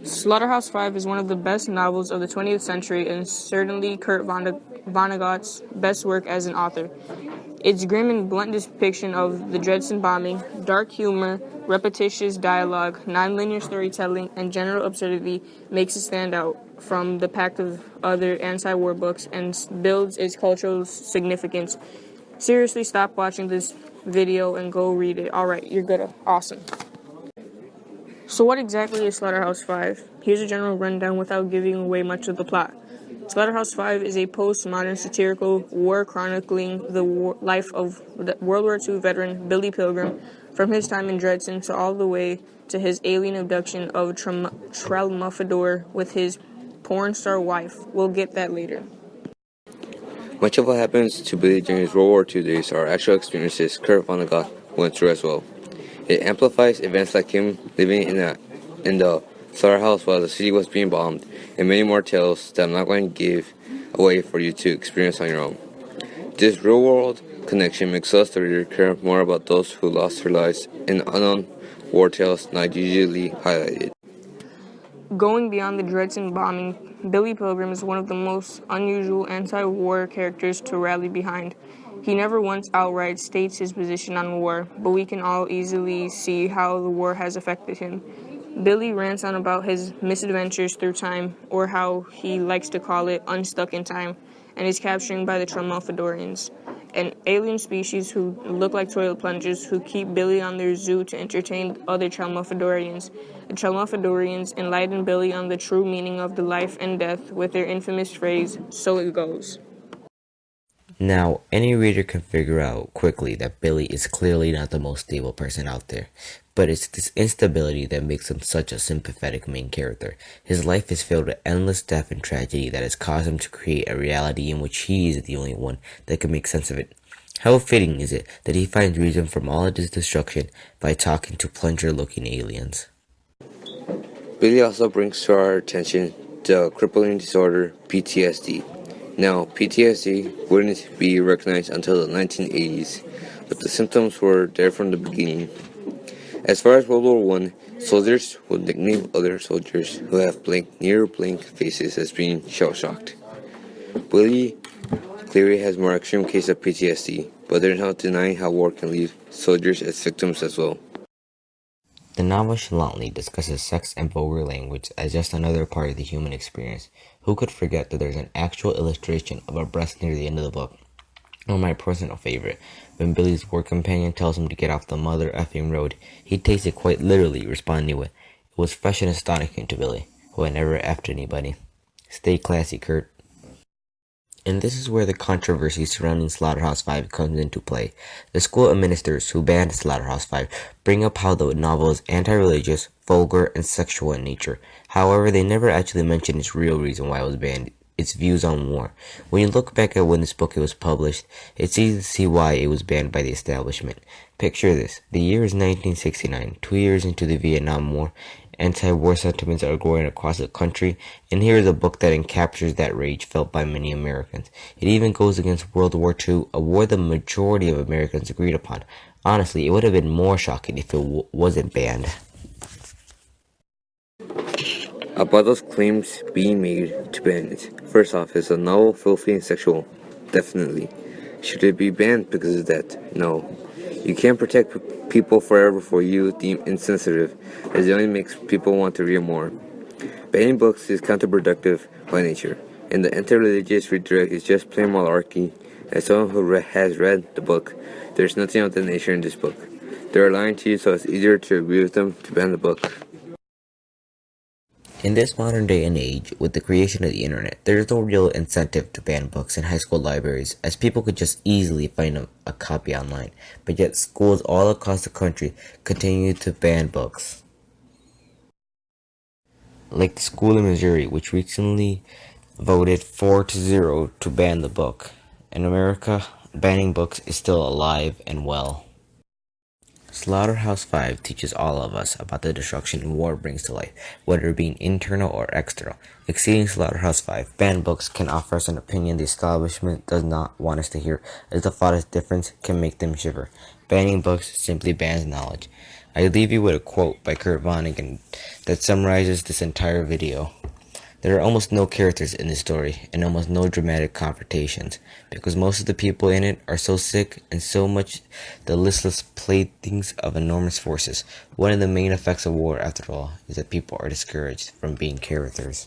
Slaughterhouse-Five is one of the best novels of the 20th century and certainly Kurt Vonnegut's best work as an author. Its grim and blunt depiction of the Dresden bombing, dark humor, repetitious dialogue, nonlinear storytelling, and general absurdity makes it stand out from the pack of other anti-war books and builds its cultural significance. Seriously, stop watching this video and go read it. Alright, you're good. Awesome. So what exactly is Slaughterhouse-Five? Here's a general rundown without giving away much of the plot. Slaughterhouse-Five is a postmodern satirical war chronicling the life of the World War II veteran Billy Pilgrim from his time in Dresden to all the way to his alien abduction of Tralmuffador with his porn star wife. We'll get that later. Much of what happens to Billy during his World War II days are actual experiences Kurt Vonnegut went through as well. It amplifies events like him living in the slaughterhouse while the city was being bombed, and many more tales that I'm not going to give away for you to experience on your own. This real-world connection makes us, the reader, care more about those who lost their lives in unknown war tales not usually highlighted. Going beyond the Dresden bombing, Billy Pilgrim is one of the most unusual anti-war characters to rally behind. He never once outright states his position on war, but we can all easily see how the war has affected him. Billy rants on about his misadventures through time, or how he likes to call it unstuck in time, and his capturing by the Tralmuffadorians, an alien species who look like toilet plungers who keep Billy on their zoo to entertain other Tralmuffadorians. The Tralmuffadorians enlighten Billy on the true meaning of the life and death with their infamous phrase, "So it goes." Now, any reader can figure out quickly that Billy is clearly not the most stable person out there, but it's this instability that makes him such a sympathetic main character. His life is filled with endless death and tragedy that has caused him to create a reality in which he is the only one that can make sense of it. How fitting is it that he finds reason from all of this destruction by talking to plunger-looking aliens? Billy also brings to our attention the crippling disorder PTSD. Now, PTSD wouldn't be recognized until the 1980s, but the symptoms were there from the beginning. As far as World War I, soldiers would nickname other soldiers who have near-blank faces as being shell-shocked. Billy clearly has more extreme case of PTSD, but there's no denying how war can leave soldiers as victims as well. The novel chalantly discusses sex and vulgar language as just another part of the human experience. Who could forget that there's an actual illustration of a breast near the end of the book? Or my personal favorite, when Billy's work companion tells him to get off the mother effing road, he takes it quite literally, responding with, "It was fresh and astonishing to Billy, who had never effed anybody." Stay classy, Kurt. And this is where the controversy surrounding Slaughterhouse-Five comes into play. The school administrators who banned Slaughterhouse-Five bring up how the novel is anti-religious, vulgar, and sexual in nature. However, they never actually mention its real reason why it was banned, its views on war. When you look back at when this book was published, it's easy to see why it was banned by the establishment. Picture this. The year is 1969, 2 years into the Vietnam War. Anti-war sentiments are growing across the country, and here is a book that encaptures that rage felt by many Americans. It even goes against World War II, a war the majority of Americans agreed upon. Honestly, it would have been more shocking if it wasn't banned. About those claims being made to ban it. First off, is the novel filthy and sexual? Definitely. Should it be banned because of that? No. You can't protect people forever for you deem insensitive, as it only makes people want to read more. Banning books is counterproductive by nature, and the anti-religious redirect is just plain malarkey. As someone who has read the book, there's nothing of that nature in this book. They're lying to you, so it's easier to agree with them to ban the book. In this modern day and age, with the creation of the internet, there is no real incentive to ban books in high school libraries, as people could just easily find a copy online, but yet schools all across the country continue to ban books. Like the school in Missouri, which recently voted 4-0 to ban the book. In America, banning books is still alive and well. Slaughterhouse-Five teaches all of us about the destruction war brings to life, whether it being internal or external. Exceeding Slaughterhouse-Five, banned books can offer us an opinion the establishment does not want us to hear, as the thought of difference can make them shiver. Banning books simply bans knowledge. I leave you with a quote by Kurt Vonnegut that summarizes this entire video. There are almost no characters in this story, and almost no dramatic confrontations, because most of the people in it are so sick and so much the listless playthings of enormous forces. One of the main effects of war, after all, is that people are discouraged from being characters.